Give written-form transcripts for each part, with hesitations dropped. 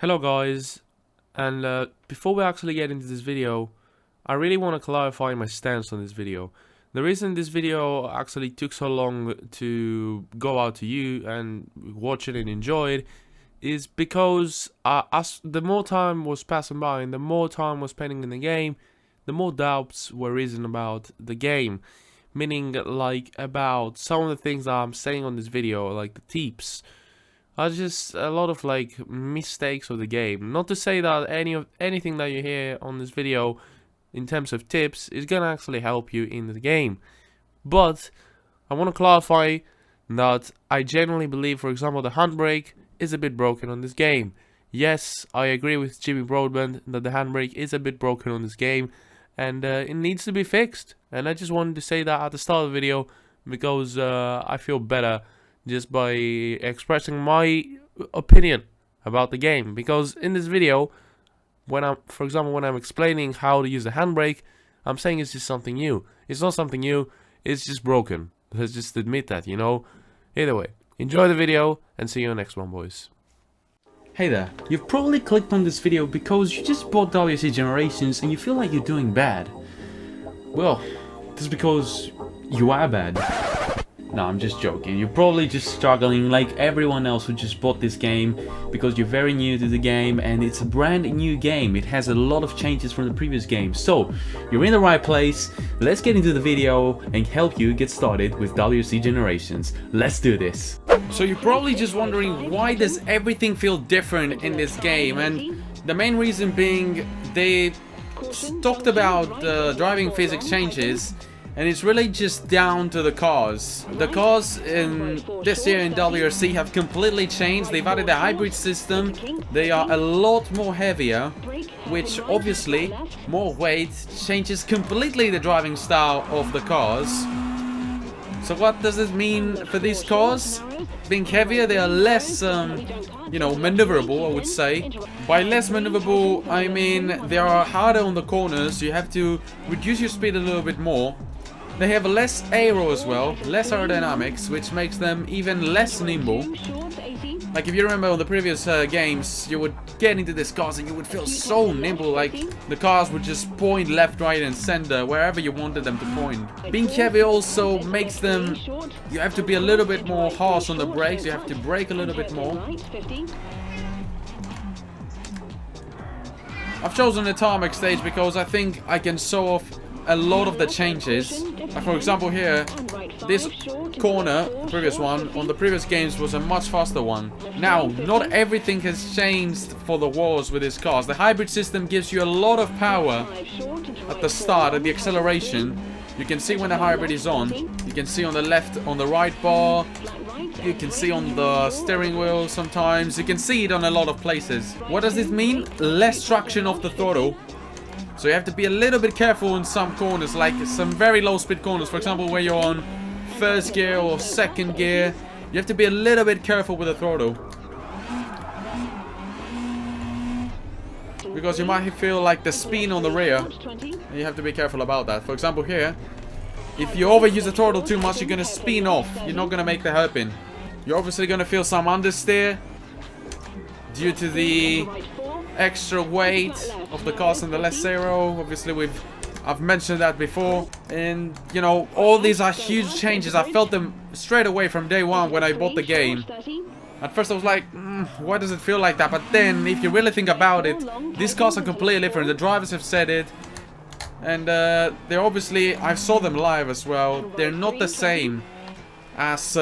Hello guys, and before we actually get into this video, I really want to clarify my stance on this video. The reason this video actually took so long to go out to you and watch it and enjoy it is because as the more time was passing by and the more time was spending in the game, the more doubts were risen about the game. Meaning like about some of the things that I'm saying on this video, like the tips, are just a lot of like mistakes of the game. Not to say that anything that you hear on this video in terms of tips is gonna actually help you in the game, but I want to clarify that I genuinely believe, for example, the handbrake is a bit broken on this game. Yes, I agree with Jimmy Broadbent that the handbrake is a bit broken on this game, and it needs to be fixed. And I just wanted to say that at the start of the video because I feel better just by expressing my opinion about the game. Because in this video, for example, when I'm explaining how to use the handbrake, I'm saying it's just something new. It's not something new, it's just broken. Let's just admit that, you know. Either way, enjoy the video and see you in the next one, boys. Hey there, you've probably clicked on this video because you just bought WRC Generations and you feel like you're doing bad. Well, this is because you are bad. No, I'm just joking. You're probably just struggling like everyone else who just bought this game because you're very new to the game and it's a brand new game. It has a lot of changes from the previous game. So, you're in the right place. Let's get into the video and help you get started with WRC Generations. Let's do this. So you're probably just wondering, why does everything feel different in this game? And the main reason being, they talked about driving physics changes, and it's really just down to the cars. The cars in this year in WRC have completely changed. They've added a hybrid system. They are a lot more heavier, which obviously, more weight changes completely the driving style of the cars. So what does this mean for these cars? Being heavier, they are less, you know, maneuverable, I would say. By less maneuverable, I mean they are harder on the corners. You have to reduce your speed a little bit more. They have less aero as well, less aerodynamics, which makes them even less nimble. Like if you remember on the previous games, you would get into these cars and you would feel so nimble, like the cars would just point left, right and center, wherever you wanted them to point. Being heavy also makes them, you have to be a little bit more harsh on the brakes, you have to brake a little bit more. I've chosen the Tarmac stage because I think I can show off a lot of the changes. Like for example here, this corner, previous one, on the previous games was a much faster one. Now, not everything has changed for the wars with these cars. The hybrid system gives you a lot of power at the start, at the acceleration. You can see when the hybrid is on. You can see on the left, on the right bar. You can see on the steering wheel sometimes. You can see it on a lot of places. What does this mean? Less traction off the throttle. So you have to be a little bit careful in some corners, like some very low speed corners. For example, where you're on first gear or second gear, you have to be a little bit careful with the throttle. Because you might feel like the spin on the rear. And you have to be careful about that. For example here, if you overuse the throttle too much, you're going to spin off. You're not going to make the hairpin. You're obviously going to feel some understeer due to the extra weight of the cars and the less aero. Obviously I've mentioned that before, and you know, all these are huge changes. I felt them straight away from day one when I bought the game. At first I was like, why does it feel like that? But then if you really think about it, these cars are completely different. The drivers have said it, and they're obviously, I saw them live as well, they're not the same as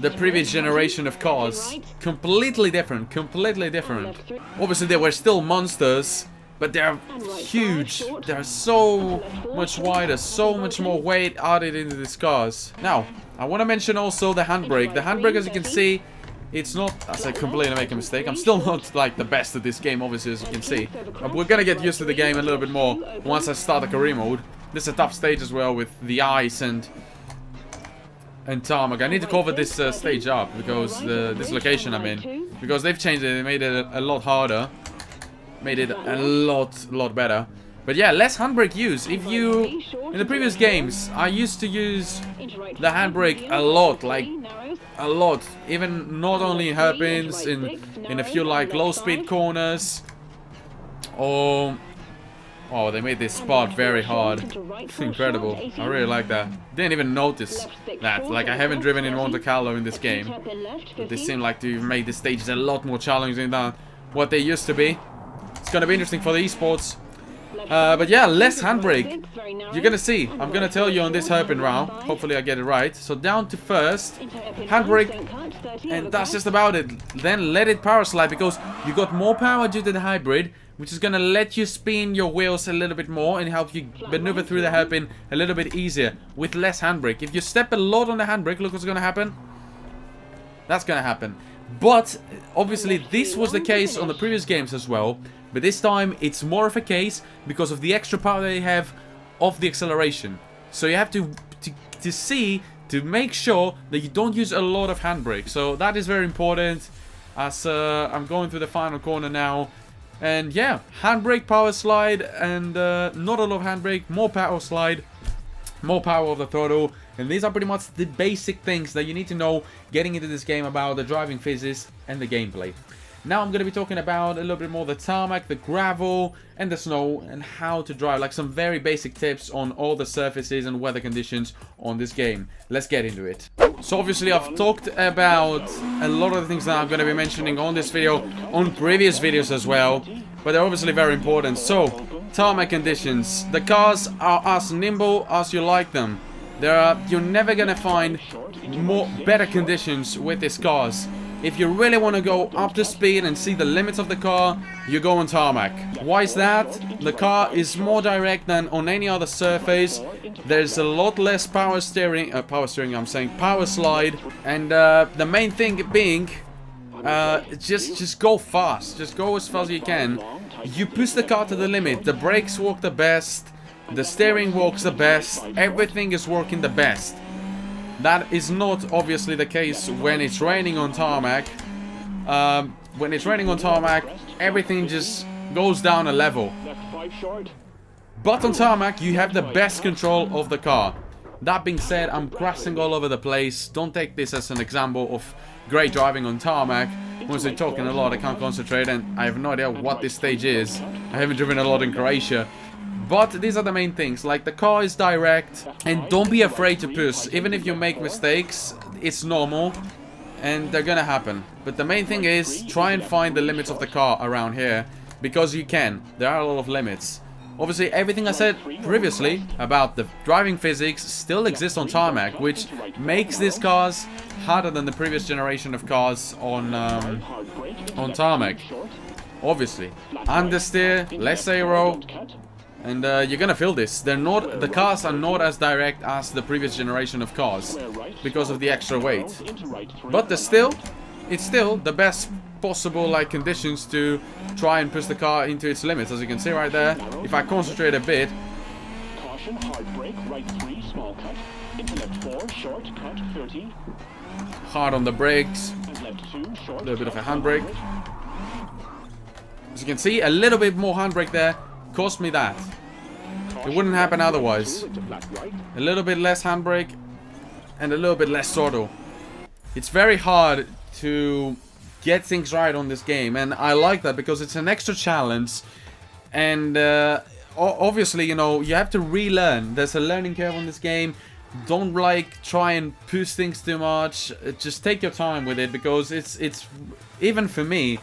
the previous generation of cars. Completely different, completely different. Obviously they were still monsters, but they're huge. They're so much wider, so much more weight added into these cars. Now, I want to mention also the handbrake. The handbrake, as you can see, it's not, as I completely make a mistake, I'm still not like the best at this game, obviously, as you can see. But we're gonna get used to the game a little bit more once I start the career mode. This is a tough stage as well with the ice and Tarmac. I need to cover this stage up because this location I'm in, because they've changed it. They made it a lot harder, made it a lot better. But yeah, less handbrake use. If you, in the previous games, I used to use the handbrake a lot, like a lot, even not only in hairpins, in in a few like low speed corners. Or oh, they made this spot very hard. Incredible. I really like that. Didn't even notice that. Like, I haven't driven in Monte Carlo in this game, but they seem like to have made the stages a lot more challenging than what they used to be. It's gonna be interesting for the esports. But yeah, less handbrake. You're gonna see. I'm gonna tell you on this hairpin round. Hopefully I get it right. So down to first, handbrake, and that's just about it. Then let it power slide, because you got more power due to the hybrid, which is gonna let you spin your wheels a little bit more and help you maneuver through the hairpin a little bit easier with less handbrake. If you step a lot on the handbrake, look what's gonna happen. That's gonna happen. But obviously this was the case on the previous games as well. But this time it's more of a case because of the extra power they have of the acceleration. So you have to make sure that you don't use a lot of handbrake. So that is very important. As I'm going through the final corner now. And yeah, handbrake, power slide, and not a lot of handbrake, more power slide, more power of the throttle. And these are pretty much the basic things that you need to know getting into this game about the driving physics and the gameplay. Now I'm going to be talking about a little bit more the tarmac, the gravel, and the snow, and how to drive, like some very basic tips on all the surfaces and weather conditions on this game. Let's get into it. So obviously I've talked about a lot of the things that I'm going to be mentioning on this video, on previous videos as well, but they're obviously very important. So, tarmac conditions. The cars are as nimble as you like them. You're never going to find better conditions with these cars. If you really want to go up to speed and see the limits of the car, you go on tarmac. Why is that? The car is more direct than on any other surface. There's a lot less power slide. And the main thing being, just go fast. Just go as fast as you can. You push the car to the limit. The brakes work the best. The steering works the best. Everything is working the best. That is not obviously the case when it's raining on tarmac. When it's raining on tarmac, everything just goes down a level. But on tarmac, you have the best control of the car. That being said, I'm crashing all over the place. Don't take this as an example of great driving on tarmac. Once I'm talking a lot, I can't concentrate, and I have no idea what this stage is. I haven't driven a lot in Croatia. But these are the main things, like the car is direct, and don't be afraid to push. Even if you make mistakes, it's normal, and they're gonna happen. But the main thing is, try and find the limits of the car around here, because you can. There are a lot of limits. Obviously, everything I said previously about the driving physics still exists on tarmac, which makes these cars harder than the previous generation of cars on tarmac. Obviously, understeer, less aero. And you're gonna feel this. The cars are not as direct as the previous generation of cars because of the extra weight. But it's still the best possible like conditions to try and push the car into its limits. As you can see right there, if I concentrate a bit. Hard on the brakes. A little bit of a handbrake. As you can see, a little bit more handbrake there. Cost me that. It wouldn't happen otherwise. A little bit less handbrake and a little bit less throttle. It's very hard to get things right on this game, and I like that because it's an extra challenge. And obviously, you know, you have to relearn. There's a learning curve on this game. Don't try and push things too much. Just take your time with it, because it's even for me,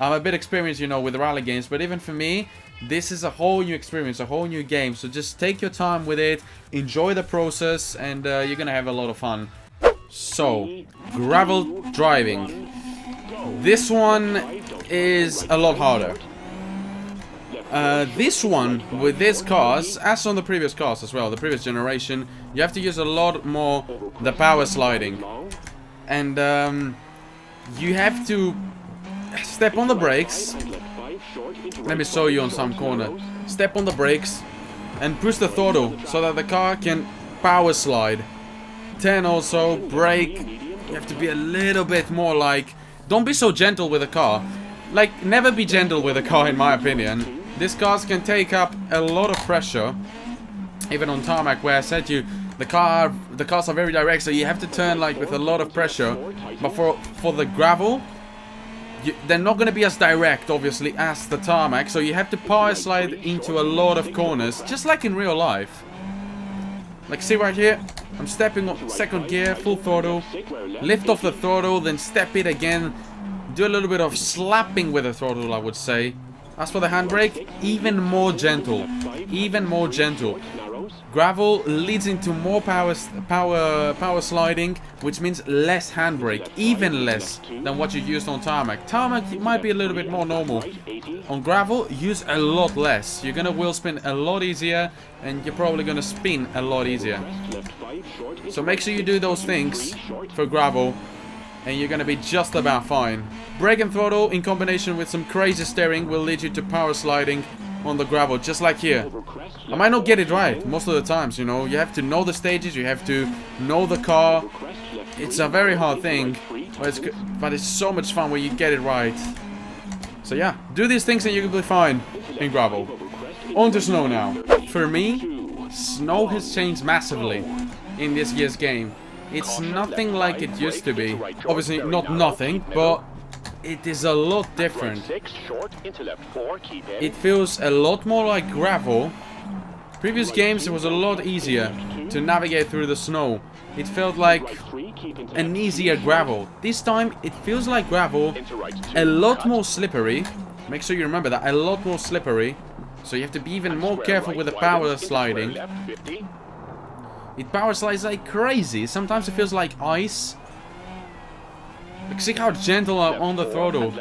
I'm a bit experienced, you know, with rally games, but even for me, this is a whole new experience, a whole new game. So just take your time with it, enjoy the process, and you're gonna have a lot of fun. So, gravel driving. This one is a lot harder. This one, with these cars, as on the previous cars as well, the previous generation, you have to use a lot more the power sliding. And you have to step on the brakes. Let me show you on some corner. Step on the brakes and push the throttle so that the car can power slide. Then also brake. You have to be a little bit more like... Don't be so gentle with the car. Like, never be gentle with a car, in my opinion. These cars can take up a lot of pressure. Even on tarmac, where I said to you, the cars are very direct, so you have to turn like with a lot of pressure. But for the gravel, they're not going to be as direct, obviously, as the tarmac. So you have to power slide into a lot of corners, just like in real life. Like, see right here? I'm stepping on second gear, full throttle. Lift off the throttle, then step it again. Do a little bit of slapping with the throttle, I would say. As for the handbrake, even more gentle. Even more gentle. Gravel leads into more power sliding, which means less handbrake, even less than what you used on tarmac. Tarmac might be a little bit more normal. On gravel, use a lot less. You're gonna wheel spin a lot easier, and you're probably gonna spin a lot easier. So make sure you do those things for gravel, and you're gonna be just about fine. Brake and throttle in combination with some crazy steering will lead you to power sliding on the gravel, just like here. I might not get it right most of the times, you know. You have to know the stages, you have to know the car. It's a very hard thing, but it's so much fun when you get it right. So yeah, do these things and you can be fine in gravel. On to snow now. For me, snow has changed massively in this year's game. It's nothing like it used to be. Obviously not nothing, but it is a lot different. It feels a lot more like gravel. Previous games it was a lot easier to navigate through the snow. It felt like an easier gravel. This time it feels like gravel, a lot more slippery. Make sure you remember that, a lot more slippery. So you have to be even more careful with the power sliding. It power slides like crazy. Sometimes it feels like ice. Like, see how gentle I'm on the throttle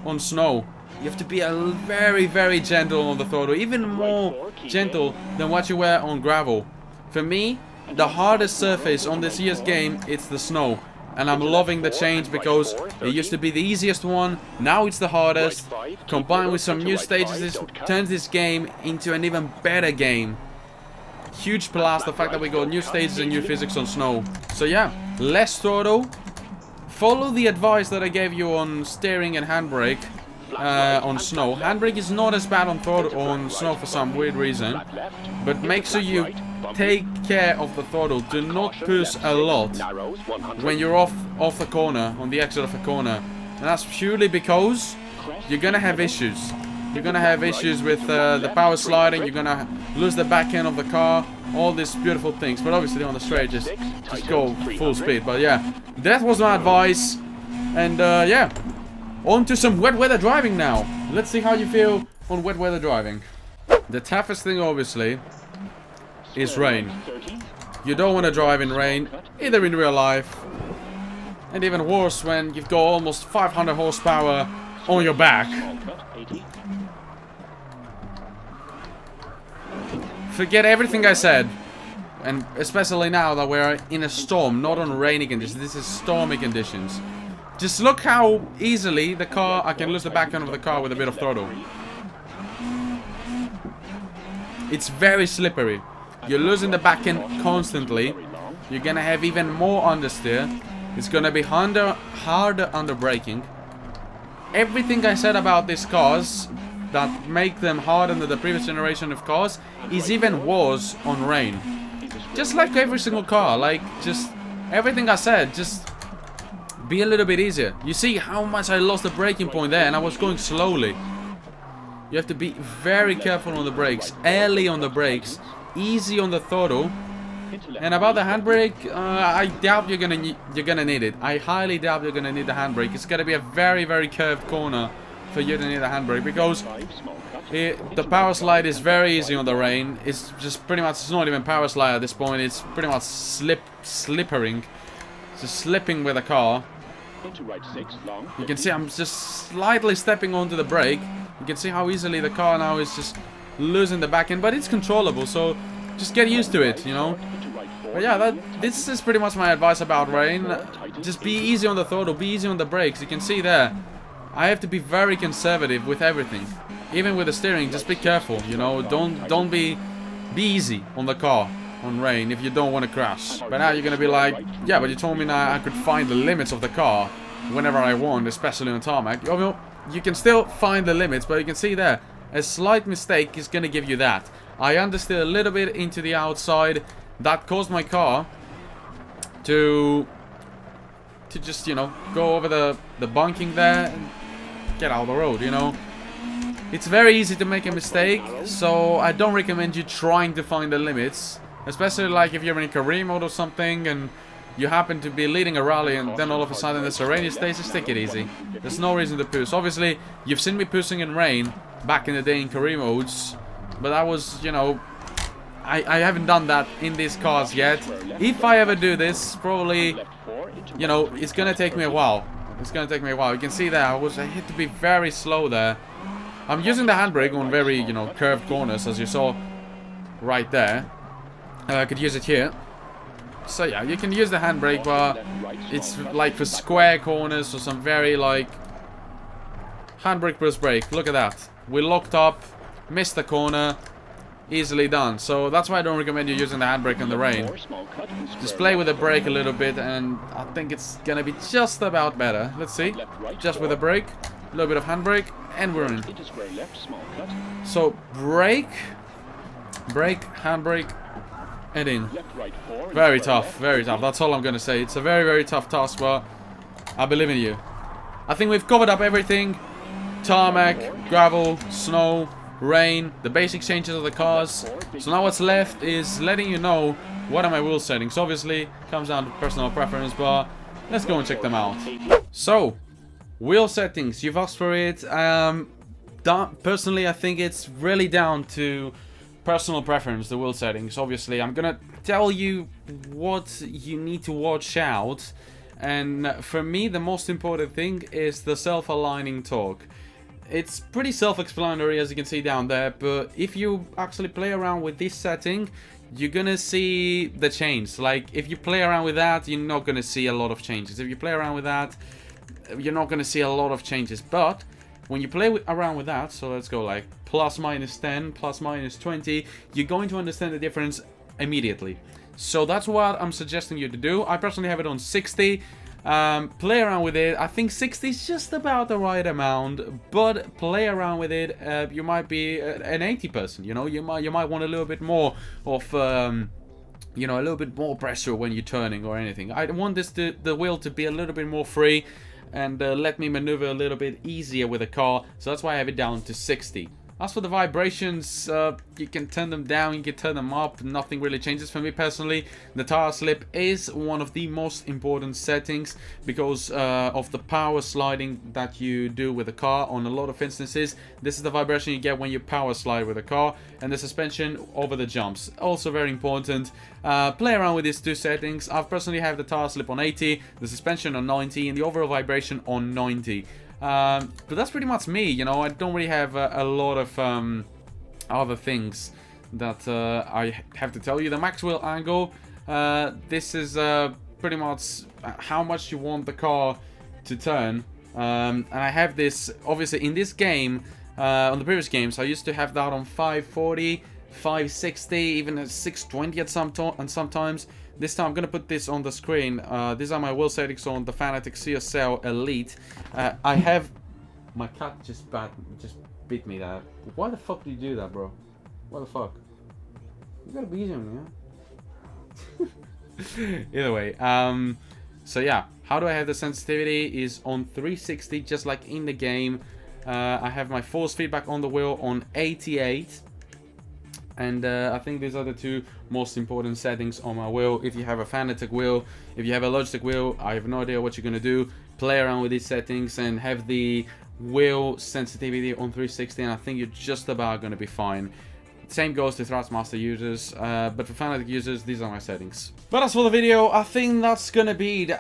on snow. You have to be very, very gentle on the throttle. Even more gentle than what you were on gravel. For me, the hardest surface on this year's game, it's the snow. And I'm loving the change because it used to be the easiest one. Now it's the hardest. Combined with some new stages, this turns this game into an even better game. Huge plus the fact that we got new stages and new physics on snow. So yeah, less throttle. Follow the advice that I gave you on steering and handbrake on snow. Handbrake is not as bad on throttle on snow for some weird reason, but make sure you take care of the throttle. Do not push a lot when you're off the corner, on the exit of a corner, and that's purely because you're gonna have issues. You're gonna have issues with the power sliding. You're gonna lose the back end of the car. All these beautiful things, but obviously on the straight, just go full speed. But yeah, that was my advice. And yeah, on to some wet weather driving now. Let's see how you feel on wet weather driving. The toughest thing, obviously, is rain. You don't want to drive in rain, either in real life, and even worse when you've got almost 500 horsepower on your back. Forget everything I said, and especially now that we're in a storm, not on rainy conditions. This is stormy conditions. Just look how easily I can lose the back end of the car with a bit of throttle. It's very slippery. You're losing the back end constantly. You're gonna have even more understeer. It's gonna be harder under braking. Everything I said about these cars that make them harder than the previous generation of cars is even worse on rain. Just like every single car, like just everything I said, just be a little bit easier. You see how much I lost the braking point there, and I was going slowly. You have to be very careful on the brakes, early on the brakes, easy on the throttle. And about the handbrake, I doubt you're gonna need it. I highly doubt you're gonna need the handbrake. It's gonna be a very, very curved corner for you to need a handbrake, because the power slide is very easy on the rain. It's just pretty much, it's not even power slide at this point. It's pretty much slippering. Just slipping with the car. You can see I'm just slightly stepping onto the brake. You can see how easily the car now is just losing the back end, but it's controllable, so just get used to it, you know. But yeah, this is pretty much my advice about rain. Just be easy on the throttle, be easy on the brakes. You can see there, I have to be very conservative with everything. Even with the steering, just be careful, you know. Don't be easy on the car on rain if you don't want to crash. But now you're gonna be like, yeah, but you told me now I could find the limits of the car whenever I want, especially on tarmac. You can still find the limits, but you can see there, a slight mistake is gonna give you that. I understeer a little bit into the outside. That caused my car to to just, you know, go over the bunking there and get out of the road, you know. It's very easy to make a mistake, so I don't recommend you trying to find the limits. Especially like if you're in career mode or something and you happen to be leading a rally and then all of a sudden there's a rainy stage, just take it easy. There's no reason to push. Obviously, you've seen me pushing in rain back in the day in career modes, but that was, you know, I haven't done that in these cars yet. If I ever do this, probably, you know, it's gonna take me a while. It's gonna take me a while. You can see there, I had to be very slow there. I'm using the handbrake on very, you know, curved corners, as you saw right there. I could use it here. So yeah, you can use the handbrake, but it's like for square corners or some very like handbrake plus brake. Look at that. We locked up, missed the corner, easily done. So that's why I don't recommend you using the handbrake in the rain. Just play with the brake a little bit, and I think it's gonna be just about better. Let's see. Just with the brake, a little bit of handbrake, and we're in. So brake, handbrake, and in. Very tough, very tough. That's all I'm gonna say. It's a very, very tough task, but I believe in you. I think we've covered up everything. Tarmac, gravel, snow, rain, the basic changes of the cars. So now what's left is letting you know what are my wheel settings. Obviously, comes down to personal preference, but let's go and check them out. So, wheel settings, you've asked for it. Personally, I think it's really down to personal preference, the wheel settings. Obviously, I'm gonna tell you what you need to watch out, and for me the most important thing is the self-aligning torque. It's pretty self-explanatory, as you can see down there, but if you actually play around with this setting, you're gonna see the change. Like, if you play around with that, you're not gonna see a lot of changes. If you play around with that, you're not gonna see a lot of changes. But when you play around with that, so let's go like plus minus 10, plus minus 20, you're going to understand the difference immediately. So that's what I'm suggesting you to do. I personally have it on 60. Play around with it. I think 60 is just about the right amount, but play around with it. You might be an 80 person, you know. You might want a little bit more of you know, a little bit more pressure when you're turning or anything. I want the wheel to be a little bit more free and let me maneuver a little bit easier with the car, so that's why I have it down to 60. As for the vibrations, you can turn them down, you can turn them up, nothing really changes for me personally. The tire slip is one of the most important settings because of the power sliding that you do with the car on a lot of instances. This is the vibration you get when you power slide with a car, and the suspension over the jumps, also very important. Play around with these two settings. I personally have the tire slip on 80, the suspension on 90, and the overall vibration on 90. But that's pretty much me, you know. I don't really have a lot of other things that I have to tell you. The max wheel angle, this is pretty much how much you want the car to turn. And I have this, obviously, in this game, on the previous games, I used to have that on 540, 560, even at 620 at sometimes. This time I'm gonna put this on the screen. These are my wheel settings on the Fanatec CSL Elite. I have my cat just bit me there. Why the fuck do you do that, bro? What the fuck? You gotta be easy on me, yeah? Either way, so yeah, how do I have the sensitivity? Is on 360, just like in the game. I have my force feedback on the wheel on 88. And I think these are the two most important settings on my wheel. If you have a Fanatec wheel, if you have a Logitech wheel, I have no idea what you're gonna do. Play around with these settings and have the wheel sensitivity on 360, and I think you're just about gonna be fine. Same goes to Thrustmaster users, but for Fanatec users, these are my settings. But as for the video, I think that's gonna be it.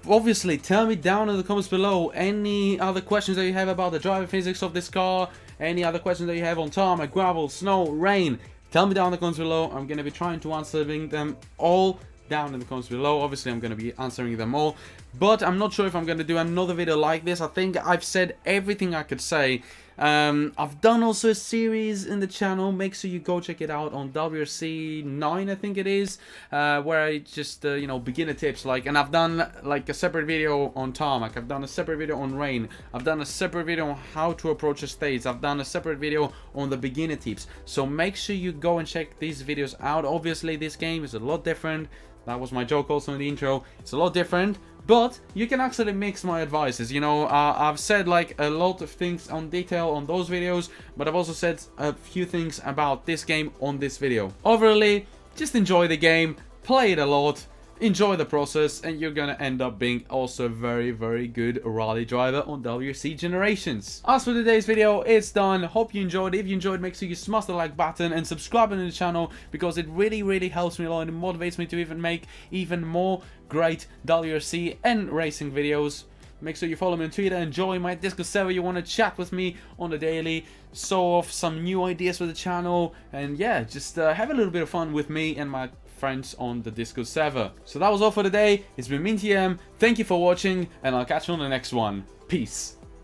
Obviously, tell me down in the comments below any other questions that you have about the driving physics of this car, any other questions that you have on tarmac, gravel, snow, rain. Tell me down in the comments below. I'm gonna be trying to answering them all down in the comments below. Obviously, I'm gonna be answering them all, but I'm not sure if I'm gonna do another video like this. I think I've said everything I could say. I've done also a series in the channel. Make sure you go check it out on WRC 9, I think it is, where I just you know, beginner tips, like, and I've done like a separate video on tarmac, I've done a separate video on rain, I've done a separate video on how to approach a stage, I've done a separate video on the beginner tips. So make sure you go and check these videos out. Obviously, this game is a lot different. That was my joke also in the intro. It's a lot different, But you can actually mix my advices. You know, I've said like a lot of things on detail on those videos, but I've also said a few things about this game on this video. Overall, just enjoy the game, play it a lot, enjoy the process, and you're gonna end up being also a very, very good rally driver on WRC Generations. As for today's video, it's done. Hope you enjoyed. If you enjoyed, make sure you smash the like button and subscribe to the channel, because it really, really helps me a lot and it motivates me to even make even more great WRC and racing videos. Make sure you follow me on Twitter and join my Discord server. You want to chat with me on the daily, show off some new ideas for the channel, and yeah, just have a little bit of fun with me and my friends on the Discord server. So that was all for today. It's been Mant. Thank you for watching, and I'll catch you on the next one. Peace.